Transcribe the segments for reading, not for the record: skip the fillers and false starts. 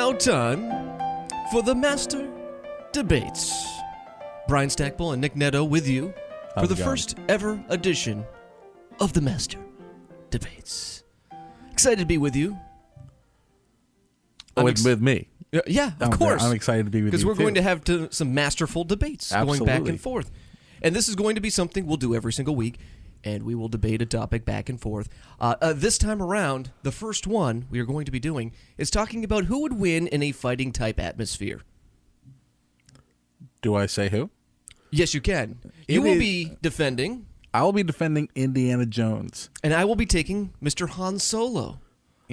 now time for the Master Debates. Brian Stackpole and Nick Netto with you for the first ever edition of the Master Debates. Excited to be with you. With me. Yeah, of course. I'm excited to be with you, because we're going to have some masterful debates going back and forth. And this is going to be something we'll do every single week, and we will debate a topic back and forth. This time around, the first one we are going to be doing is talking about who would win in a fighting-type atmosphere. Do I say who? Yes, you can. You will be defending... I will be defending Indiana Jones. And I will be taking Mr. Han Solo,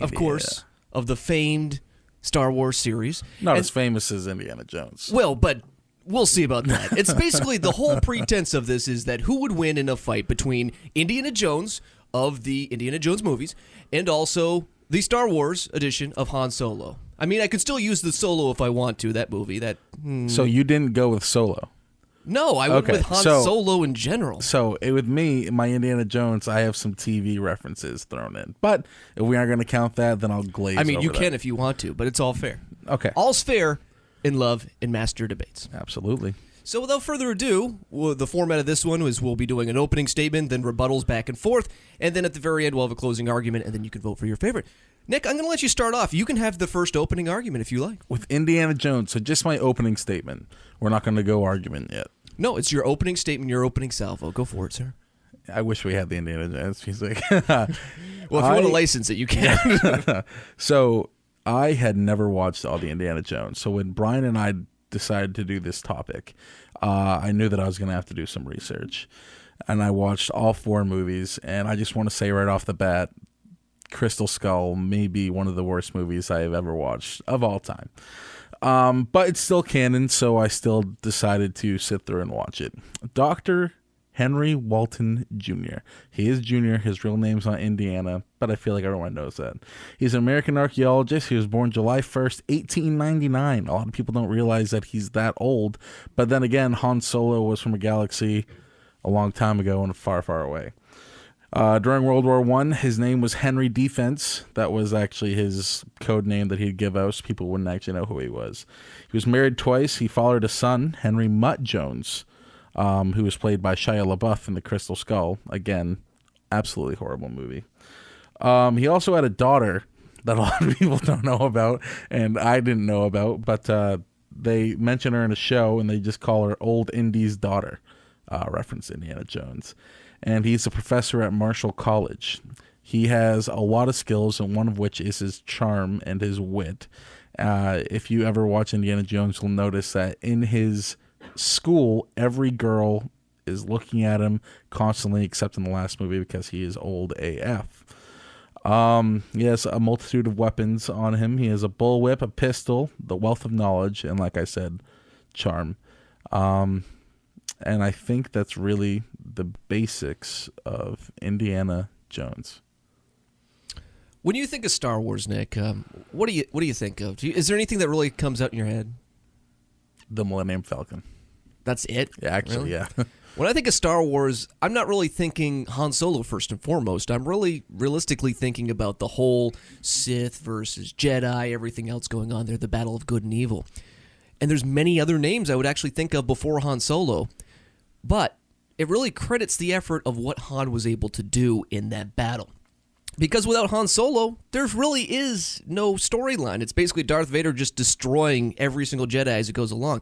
of course, of the famed Star Wars series. Not as famous as Indiana Jones. Well, but we'll see about that. It's basically the whole pretense of this is that who would win in a fight between Indiana Jones of the Indiana Jones movies and also the Star Wars edition of Han Solo. I mean, I could still use the Solo if I want to, that movie. So you didn't go with Solo? No, I went with Han Solo in general. So with me, my Indiana Jones, I have some TV references thrown in. But if we aren't going to count that, then I'll glaze over you that. can if you want to, but it's all fair. Okay. All's fair in love in Master Debates. Absolutely. So without further ado, the format of this one is we'll be doing an opening statement, then rebuttals back and forth, and then at the very end we'll have a closing argument, and then you can vote for your favorite. Nick, I'm going to let you start off. You can have the first opening argument if you like. With Indiana Jones, so just my opening statement. We're not going to go argument yet. No, it's your opening statement, your opening salvo. Go for it, sir. I wish we had the Indiana Jones music. Well, if you want to license it, you can. So I had never watched all the Indiana Jones. So when Brian and I decided to do this topic, I knew that I was going to have to do some research. And I watched all 4 movies. And I just want to say right off the bat, Crystal Skull may be one of the worst movies I have ever watched of all time. But it's still canon, so I still decided to sit there and watch it. Dr. Henry Walton Jr. He is Jr. His real name's not Indiana, but I feel like everyone knows that. He's an American archaeologist. He was born July 1st, 1899. A lot of people don't realize that he's that old. But then again, Han Solo was from a galaxy a long time ago and far, far away. During World War I, his name was Henry Defense. That was actually his code name that he'd give out, so people wouldn't actually know who he was. He was married twice. He fathered a son, Henry Mutt Jones, who was played by Shia LaBeouf in The Crystal Skull. Again, absolutely horrible movie. He also had a daughter that a lot of people don't know about, and I didn't know about, but they mention her in a show, and they just call her Old Indy's daughter, reference Indiana Jones. And he's a professor at Marshall College. He has a lot of skills, and one of which is his charm and his wit. If you ever watch Indiana Jones, you'll notice that in his school, every girl is looking at him constantly, except in the last movie because he is old AF. He has a multitude of weapons on him. He has a bullwhip, a pistol, the wealth of knowledge, and like I said, charm. And I think that's really the basics of Indiana Jones. When you think of Star Wars, Nick, what do you think of? Is there anything that really comes out in your head? The Millennium Falcon. That's it? Yeah, actually, really? yeah. When I think of Star Wars, I'm not really thinking Han Solo first and foremost. I'm really realistically thinking about the whole Sith versus Jedi, everything else going on there, the battle of good and evil. And there's many other names I would actually think of before Han Solo. But it really credits the effort of what Han was able to do in that battle. Because without Han Solo, there really is no storyline. It's basically Darth Vader just destroying every single Jedi as it goes along.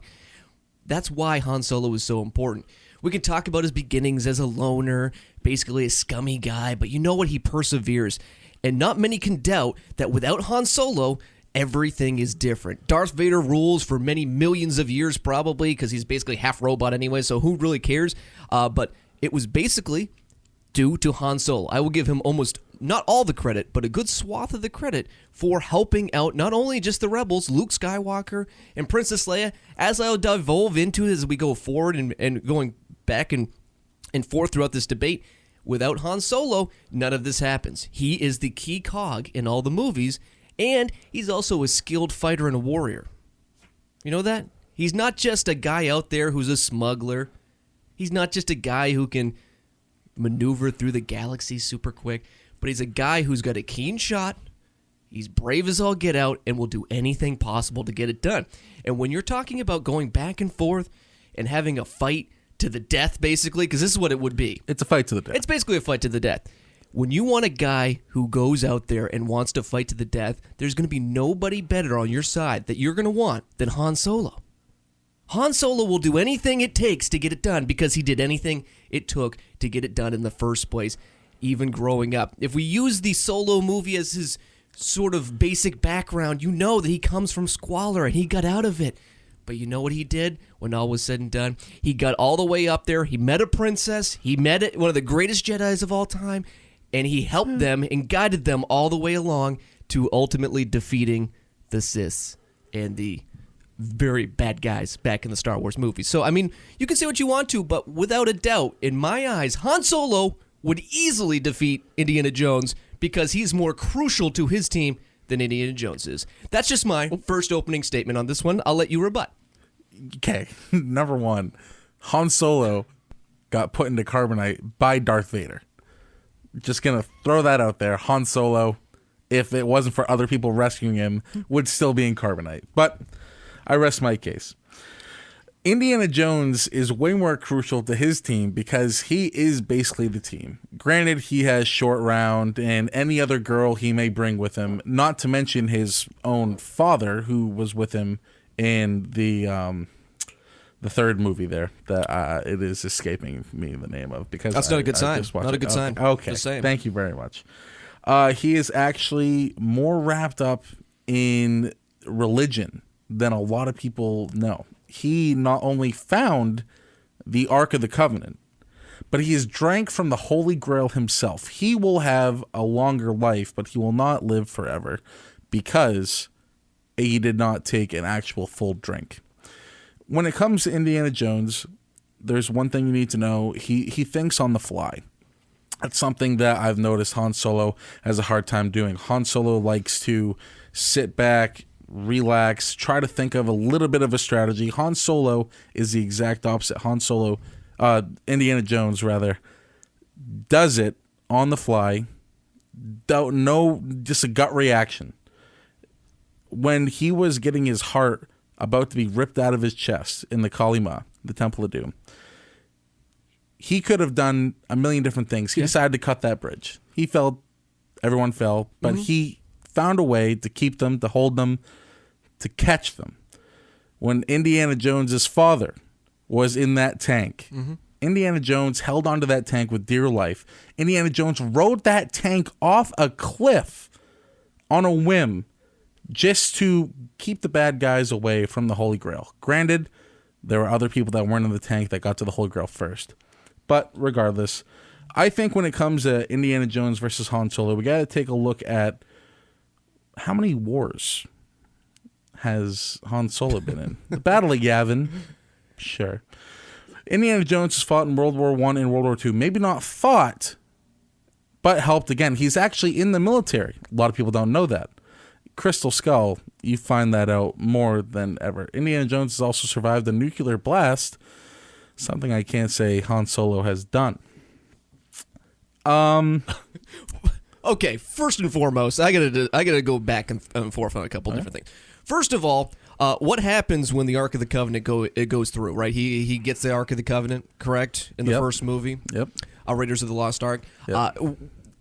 That's why Han Solo is so important. We can talk about his beginnings as a loner, basically a scummy guy, but you know what? He perseveres. And not many can doubt that without Han Solo, everything is different. Darth Vader rules for many millions of years probably because he's basically half robot anyway, so who really cares? But it was basically due to Han Solo. I will give him almost not all the credit, but a good swath of the credit for helping out not only just the rebels, Luke Skywalker and Princess Leia, as I'll devolve into as we go forward and going back and forth throughout this debate. Without Han Solo, none of this happens. He is the key cog in all the movies, and he's also a skilled fighter and a warrior. You know that? He's not just a guy out there who's a smuggler. He's not just a guy who can maneuver through the galaxy super quick, but he's a guy who's got a keen shot, He's brave as all get out and will do anything possible to get it done. And when you're talking about going back and forth and having a fight to the death, basically, because this is what it would be. It's a fight to the death. It's basically a fight to the death. When you want a guy who goes out there and wants to fight to the death, there's going to be nobody better on your side that you're going to want than Han Solo. Han Solo will do anything it takes to get it done because he did anything it took to get it done in the first place, even growing up. If we use the Solo movie as his sort of basic background, you know that he comes from squalor and he got out of it. But you know what he did when all was said and done? He got all the way up there. He met a princess. He met one of the greatest Jedis of all time. And he helped them and guided them all the way along to ultimately defeating the Sith and the very bad guys back in the Star Wars movies. So, I mean, you can say what you want to, but without a doubt, in my eyes, Han Solo would easily defeat Indiana Jones because he's more crucial to his team than Indiana Jones is. That's just my first opening statement on this one. I'll let you rebut. Okay, number one, Han Solo got put into carbonite by Darth Vader. Just gonna throw that out there. Han Solo, if it wasn't for other people rescuing him, would still be in carbonite. But I rest my case. Indiana Jones is way more crucial to his team because he is basically the team. Granted, he has Short Round and any other girl he may bring with him, not to mention his own father, who was with him in the third movie there that it is escaping me the name of because that's not a good sign. Not a good sign. Okay, just saying. Thank you very much. He is actually more wrapped up in religion than a lot of people know. He not only found the Ark of the Covenant, but he has drank from the Holy Grail himself. He will have a longer life, but he will not live forever because he did not take an actual full drink. When it comes to Indiana Jones, there's one thing you need to know. He thinks on the fly. That's something that I've noticed Han Solo has a hard time doing. Han Solo likes to sit back, relax, try to think of a little bit of a strategy. Han Solo is the exact opposite. Indiana Jones, rather, does it on the fly. Don't know, just a gut reaction. When he was getting his heart about to be ripped out of his chest in the Kalima, the Temple of Doom, he could have done a million different things. He decided to cut that bridge. He fell, everyone fell, but he found a way to keep them, to hold them, to catch them. When Indiana Jones's father was in that tank, Indiana Jones held onto that tank with dear life. Indiana Jones rode that tank off a cliff on a whim just to keep the bad guys away from the Holy Grail. Granted, there were other people that weren't in the tank that got to the Holy Grail first. But regardless, I think when it comes to Indiana Jones versus Han Solo, we got to take a look at how many wars has Han Solo been in. The Battle of Yavin, sure. Indiana Jones has fought in World War I and World War II. Maybe not fought, but helped again. He's actually in the military. A lot of people don't know that. Crystal Skull, you find that out more than ever. Indiana Jones has also survived a nuclear blast, something I can't say Han Solo has done. Okay, first and foremost, I gotta go back and forth on a couple different things. First of all, what happens when the Ark of the Covenant goes through? Right, he gets the Ark of the Covenant, correct, in the first movie. Yep. Raiders of the Lost Ark. Yep.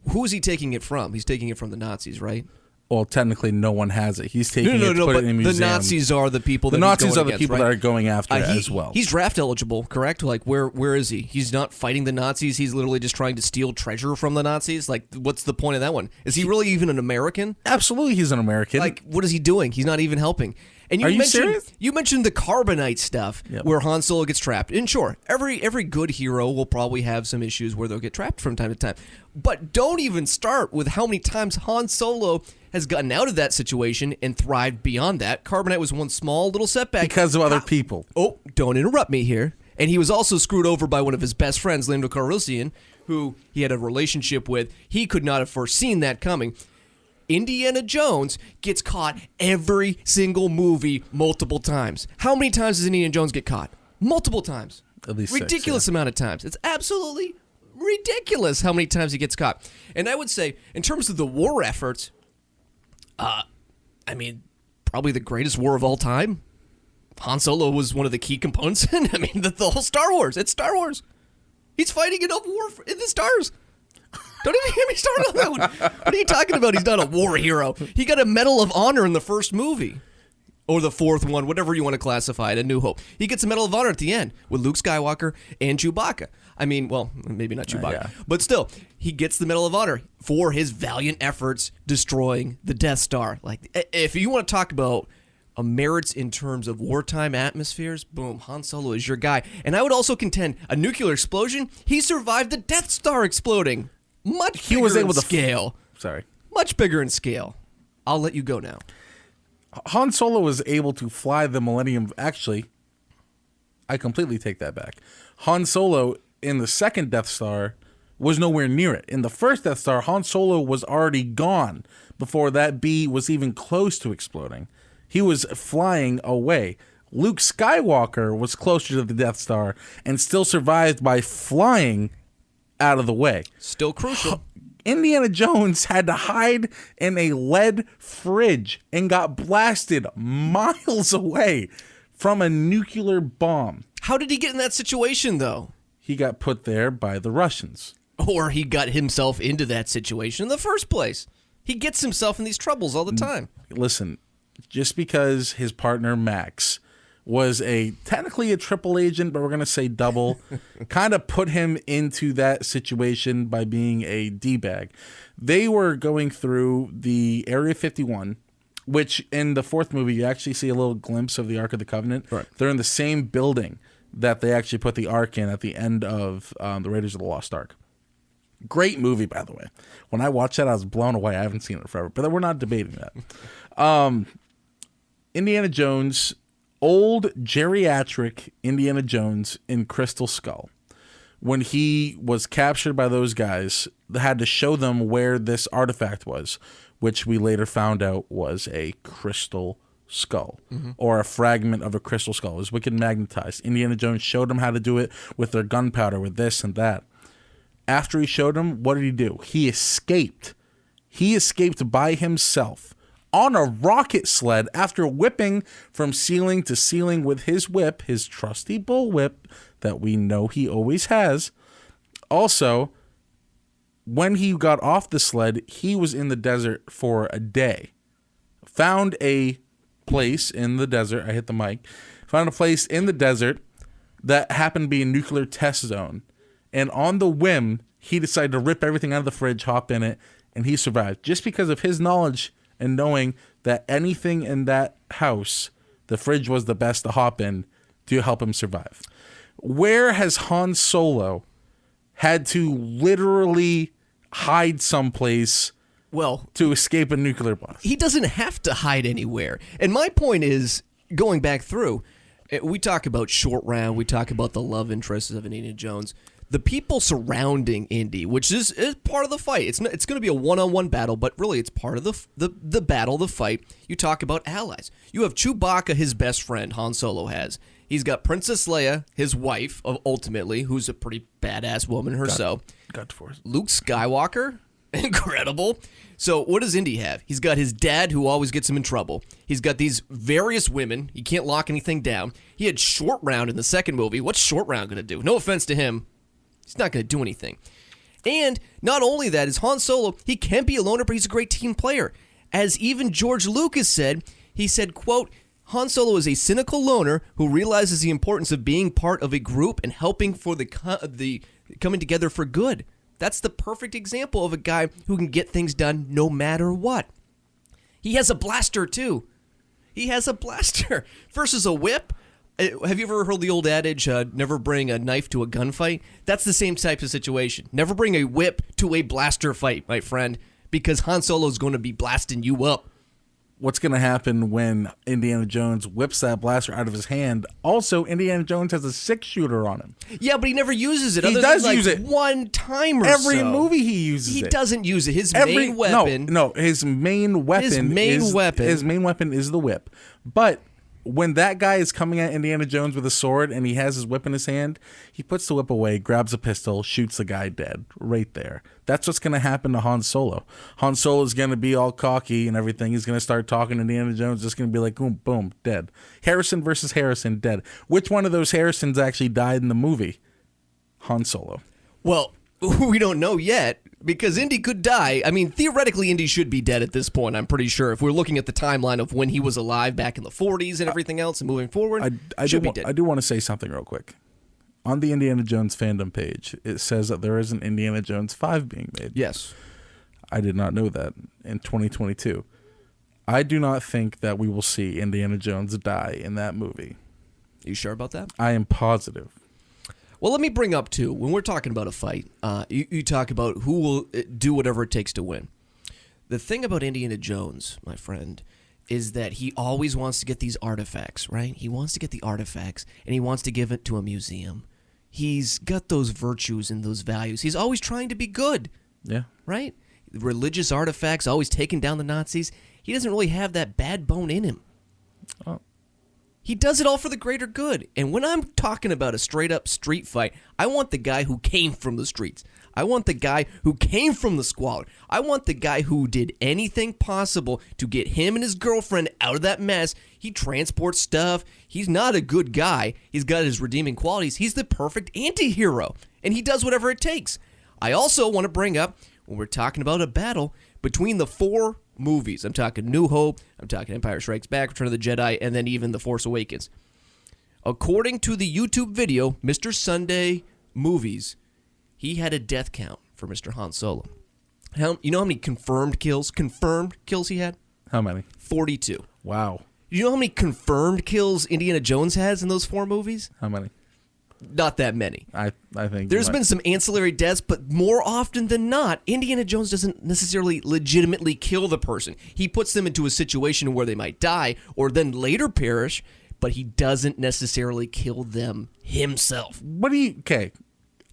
Who is he taking it from? He's taking it from the Nazis, right? Well, technically, no one has it. He's taking it to put it in a museum. The Nazis are the people. The Nazis are the people that are going after it as well. He's draft eligible, correct? Like, where is he? He's not fighting the Nazis. He's literally just trying to steal treasure from the Nazis. Like, what's the point of that one? Is he really even an American? Absolutely, he's an American. Like, what is he doing? He's not even helping. And Are you serious? You mentioned the carbonite stuff where Han Solo gets trapped. And sure, every good hero will probably have some issues where they'll get trapped from time to time. But don't even start with how many times Han Solo has gotten out of that situation and thrived beyond that. Carbonite was one small little setback. Because of other people. Oh, don't interrupt me here. And he was also screwed over by one of his best friends, Lando Calrissian, who he had a relationship with. He could not have foreseen that coming. Indiana Jones gets caught every single movie multiple times. How many times does Indiana Jones get caught? Multiple times. At least ridiculous 6, amount of times. It's absolutely ridiculous how many times he gets caught. And I would say, in terms of the war efforts, I mean, probably the greatest war of all time. Han Solo was one of the key components in, I mean, the whole Star Wars. It's Star Wars. He's fighting in a war in the stars. Don't even get me started on that one. What are you talking about? He's not a war hero. He got a Medal of Honor in the first movie. Or the fourth one, whatever you want to classify it, A New Hope. He gets a Medal of Honor at the end with Luke Skywalker and Chewbacca. I mean, well, maybe not Chewbacca. But still, he gets the Medal of Honor for his valiant efforts destroying the Death Star. Like, if you want to talk about merits in terms of wartime atmospheres, boom, Han Solo is your guy. And I would also contend a nuclear explosion, he survived the Death Star exploding. Much bigger in scale. Much bigger in scale. I'll let you go now. Han Solo was able to fly the Millennium. Actually, I completely take that back. Han Solo in the second Death Star was nowhere near it. In the first Death Star, Han Solo was already gone before that bee was even close to exploding. He was flying away. Luke Skywalker was closer to the Death Star and still survived by flying out of the way. Still crucial. Indiana Jones had to hide in a lead fridge and got blasted miles away from a nuclear bomb. How did he get in that situation, though? He got put there by the Russians. Or he got himself into that situation in the first place. He gets himself in these troubles all the time. Listen, just because his partner Max was technically a triple agent, but we're going to say double, kind of put him into that situation by being a D-bag. They were going through the Area 51, which in the fourth movie, you actually see a little glimpse of the Ark of the Covenant. Right. They're in the same building that they actually put the Ark in at the end of the Raiders of the Lost Ark. Great movie, by the way. When I watched that, I was blown away. I haven't seen it forever, but we're not debating that. Indiana Jones, old geriatric Indiana Jones in Crystal Skull, when he was captured by those guys, they had to show them where this artifact was, which we later found out was a crystal skull, or a fragment of a crystal skull. It was wicked magnetized. Indiana Jones showed them how to do it with their gunpowder, with this and that. After he showed them, what did he do? He escaped. He escaped by himself on a rocket sled after whipping from ceiling to ceiling with his whip, his trusty bullwhip that we know he always has. Also, when he got off the sled, he was in the desert for a day. Found a place in the desert. I hit the mic. Found a place in the desert that happened to be a nuclear test zone. And on the whim, he decided to rip everything out of the fridge, hop in it, and he survived. Just because of his knowledge and knowing that anything in that house, the fridge was the best to hop in to help him survive. Where has Han Solo had to literally hide someplace to escape a nuclear blast? He doesn't have to hide anywhere. And my point is, going back through, we talk about Short Round, we talk about the love interests of Indiana Jones. The people surrounding Indy, which is part of the fight. It's going to be a one-on-one battle, but really it's part of the battle, the fight. You talk about allies. You have Chewbacca, his best friend, Han Solo has. He's got Princess Leia, his wife, ultimately, who's a pretty badass woman herself. Got divorced. Luke Skywalker, incredible. So what does Indy have? He's got his dad, who always gets him in trouble. He's got these various women. He can't lock anything down. He had Short Round in the second movie. What's Short Round going to do? No offense to him. He's not going to do anything. And not only that, is Han Solo, he can be a loner, but he's a great team player. As even George Lucas said, he said, quote, Han Solo is a cynical loner who realizes the importance of being part of a group and helping for the coming together for good. That's the perfect example of a guy who can get things done no matter what. He has a blaster, too. He has a blaster versus a whip. Have you ever heard the old adage, never bring a knife to a gunfight? That's the same type of situation. Never bring a whip to a blaster fight, my friend, because Han Solo's going to be blasting you up. What's going to happen when Indiana Jones whips that blaster out of his hand? Also, Indiana Jones has a 6-shooter on him. Yeah, but he never uses it. He does use it one time or every so. movie he uses it. He doesn't use it. His main weapon. No, his main weapon. His main weapon is the whip. But when that guy is coming at Indiana Jones with a sword and he has his whip in his hand, he puts the whip away, grabs a pistol, shoots the guy dead right there. That's what's going to happen to Han Solo. Han Solo is going to be all cocky and everything. He's going to start talking to Indiana Jones, just going to be like, boom, boom, dead. Harrison versus Harrison, dead. Which one of those Harrisons actually died in the movie? Han Solo. Well, we don't know yet, because Indy could die. I mean, theoretically, Indy should be dead at this point, I'm pretty sure. If we're looking at the timeline of when he was alive back in the 40s and everything else and moving forward, I should be dead. I do want to say something real quick. On the Indiana Jones fandom page, it says that there is an Indiana Jones 5 being made. Yes. I did not know that in 2022. I do not think that we will see Indiana Jones die in that movie. You sure about that? I am positive. Well, let me bring up, too, when we're talking about a fight, you talk about who will do whatever it takes to win. The thing about Indiana Jones, my friend, is that he always wants to get these artifacts, right? He wants to get the artifacts, and he wants to give it to a museum. He's got those virtues and those values. He's always trying to be good. Yeah. Right? Religious artifacts, always taking down the Nazis. He doesn't really have that bad bone in him. Oh. He does it all for the greater good. And when I'm talking about a straight-up street fight, I want the guy who came from the streets. I want the guy who came from the squalor. I want the guy who did anything possible to get him and his girlfriend out of that mess. He transports stuff. He's not a good guy. He's got his redeeming qualities. He's the perfect anti-hero, and he does whatever it takes. I also want to bring up, when we're talking about a battle between the 4 movies, I'm talking New Hope, I'm talking Empire Strikes Back, Return of the Jedi, and then even The Force Awakens. According to the YouTube video, Mr. Sunday Movies, he had a death count for Mr. Han Solo. You know how many confirmed kills he had? How many? 42. Wow. You know how many confirmed kills Indiana Jones has in those 4 movies? How many? Not that many. I think There's been some ancillary deaths, but more often than not, Indiana Jones doesn't necessarily legitimately kill the person. He puts them into a situation where they might die or then later perish, but he doesn't necessarily kill them himself. What do you... Okay.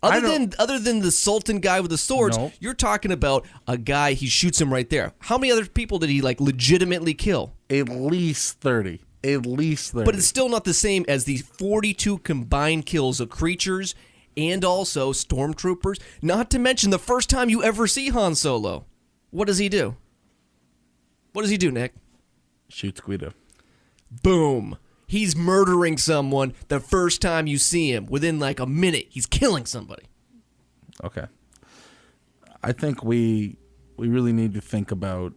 Other than the Sultan guy with the swords, No. You're talking about a guy, he shoots him right there. How many other people did he legitimately kill? At least 30. At least 30. But it's still not the same as the 42 combined kills of creatures and also stormtroopers. Not to mention the first time you ever see Han Solo. What does he do? What does he do, Nick? Shoots Guido. Boom. He's murdering someone the first time you see him. Within a minute, he's killing somebody. Okay. I think we really need to think about...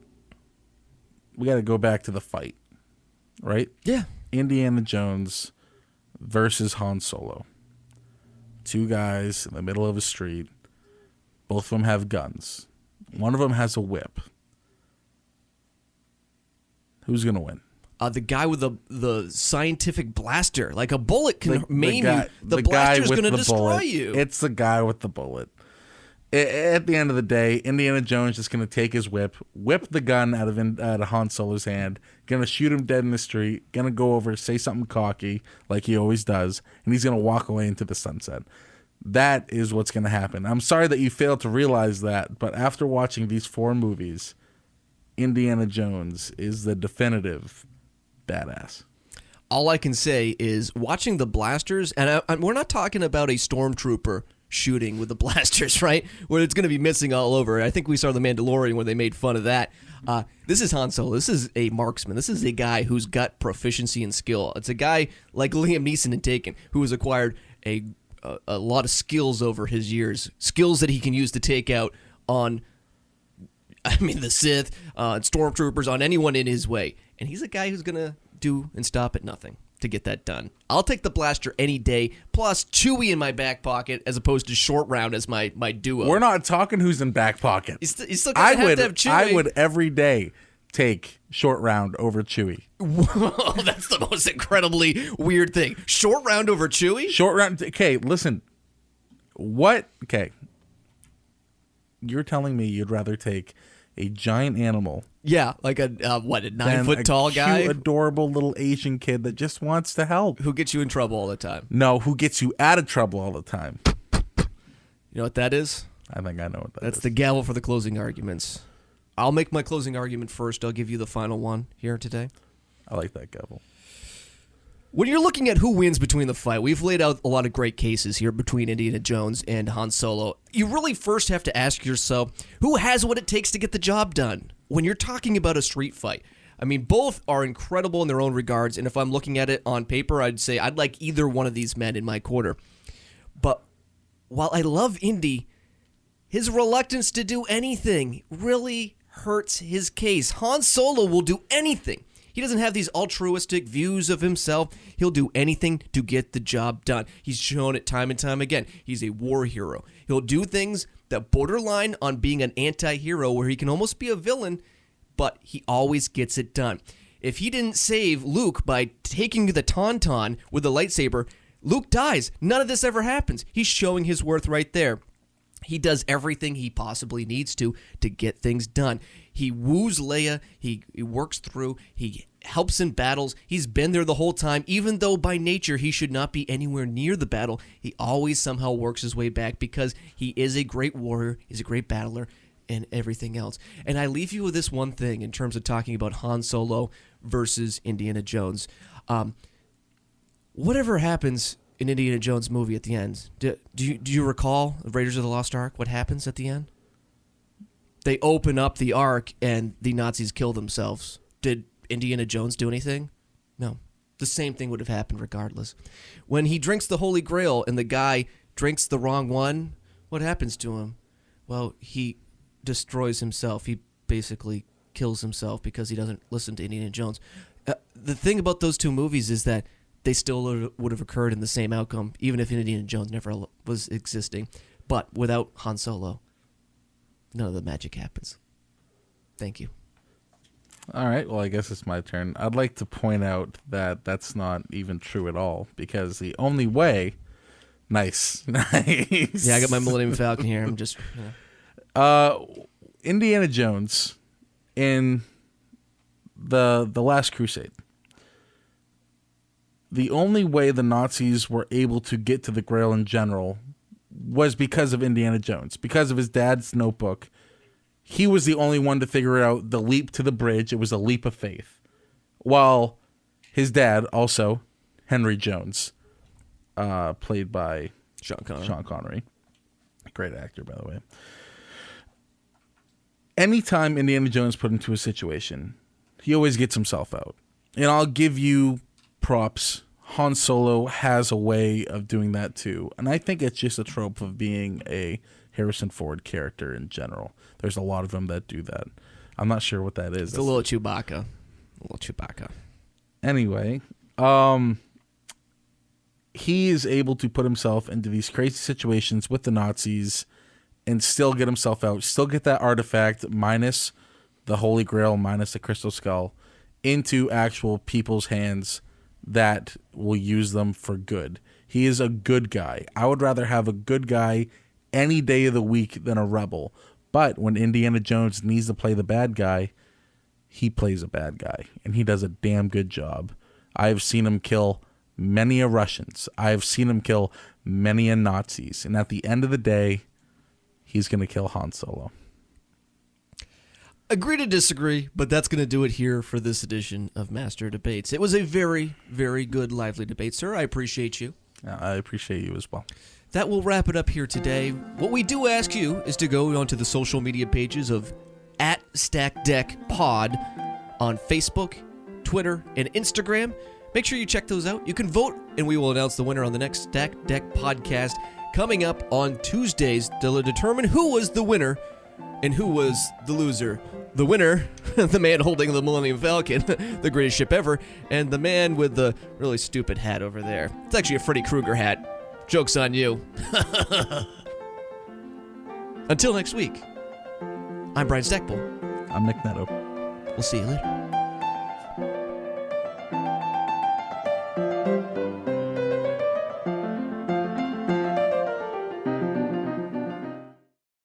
We got to go back to the fight. Right? Yeah. Indiana Jones versus Han Solo. 2 guys in the middle of a street. Both of them have guns. One of them has a whip. Who's going to win? The guy with the scientific blaster. Like a bullet can maim you. The guy blaster's with going to the destroy bullet. you. It's the guy with the bullet. At the end of the day, Indiana Jones is going to take his whip the gun out of Han Solo's hand, going to shoot him dead in the street, going to go over, say something cocky like he always does, and he's going to walk away into the sunset. That is what's going to happen. I'm sorry that you failed to realize that, but after watching these 4 movies, Indiana Jones is the definitive badass. All I can say is watching the blasters, and we're not talking about a stormtrooper shooting with the blasters, right? Where it's going to be missing all over. I think we saw The Mandalorian where they made fun of that. This is Han Solo. This is a marksman. This is a guy who's got proficiency and skill. It's a guy like Liam Neeson in Taken who has acquired a lot of skills over his years. Skills that he can use to take out on, the Sith, stormtroopers, on anyone in his way. And he's a guy who's going to do and stop at nothing to get that done. I'll take the blaster any day, plus Chewie in my back pocket as opposed to Short Round as my duo. We're not talking who's in back pocket. You still have to have Chewie. I would every day take Short Round over Chewie. Whoa, that's the most incredibly weird thing. Short Round over Chewie? Short Round. Okay, listen. What? Okay. You're telling me you'd rather take a giant animal. Yeah, like a 9-foot tall guy? Cute, adorable little Asian kid that just wants to help. Who gets you in trouble all the time. No, who gets you out of trouble all the time. You know what that is? I think I know what that is. That's the gavel for the closing arguments. I'll make my closing argument first. I'll give you the final one here today. I like that gavel. When you're looking at who wins between the fight, we've laid out a lot of great cases here between Indiana Jones and Han Solo. You really first have to ask yourself, who has what it takes to get the job done? When you're talking about a street fight, I mean, both are incredible in their own regards, and if I'm looking at it on paper, I'd say I'd like either one of these men in my corner. But while I love Indy, his reluctance to do anything really hurts his case. Han Solo will do anything. He doesn't have these altruistic views of himself. He'll do anything to get the job done. He's shown it time and time again. He's a war hero. He'll do things that borderline on being an anti-hero where he can almost be a villain, but he always gets it done. If he didn't save Luke by taking the Tauntaun with the lightsaber, Luke dies. None of this ever happens. He's showing his worth right there. He does everything he possibly needs to get things done. He woos Leia. He works through. He helps in battles. He's been there the whole time. Even though by nature he should not be anywhere near the battle, he always somehow works his way back because he is a great warrior. He's a great battler and everything else. And I leave you with this one thing in terms of talking about Han Solo versus Indiana Jones. Whatever happens in Indiana Jones movie at the end, do you recall Raiders of the Lost Ark? What happens at the end? They open up the Ark and the Nazis kill themselves. Did Indiana Jones do anything? No. The same thing would have happened regardless. When he drinks the Holy Grail and the guy drinks the wrong one, what happens to him? Well, he destroys himself. He basically kills himself because he doesn't listen to Indiana Jones. The thing about those two movies is that they still would have occurred in the same outcome, even if Indiana Jones never was existing. But without Han Solo, none of the magic happens. Thank you. All right, well, I guess it's my turn. I'd like to point out that that's not even true at all, because the only way... Nice. Nice. Yeah, I got my Millennium Falcon here. I'm just... Indiana Jones in the Last Crusade. The only way the Nazis were able to get to the Grail in general was because of Indiana Jones, because of his dad's notebook. He was the only one to figure out the leap to the bridge. It was a leap of faith. While his dad, also Henry Jones, played by Sean Connery. Great actor, by the way. Anytime Indiana Jones put into a situation, he always gets himself out. And I'll give you props. Han Solo has a way of doing that too. And I think it's just a trope of being a Harrison Ford character in general. There's a lot of them that do that. I'm not sure what that is. It's a little Chewbacca. Anyway, he is able to put himself into these crazy situations with the Nazis and still get himself out, still get that artifact minus the Holy Grail, minus the Crystal Skull, into actual people's hands that will use them for good. He is a good guy. I would rather have a good guy any day of the week than a rebel. But when Indiana Jones needs to play the bad guy, he plays a bad guy, and he does a damn good job. I've seen him kill many a Russians. I've seen him kill many a Nazis. And at the end of the day, he's going to kill Han Solo. Agree to disagree, but that's going to do it here for this edition of Master Debates. It was a very, very good, lively debate, sir. I appreciate you. I appreciate you as well. That will wrap it up here today. What we do ask you is to go onto the social media pages of @StackDeckPod on Facebook, Twitter, and Instagram. Make sure you check those out. You can vote, and we will announce the winner on the next Stack Deck podcast coming up on Tuesdays to determine who was the winner and who was the loser. The winner, the man holding the Millennium Falcon, the greatest ship ever, and the man with the really stupid hat over there. It's actually a Freddy Krueger hat. Joke's on you. Until next week, I'm Brian Stackpole. I'm Nick Netto. We'll see you later.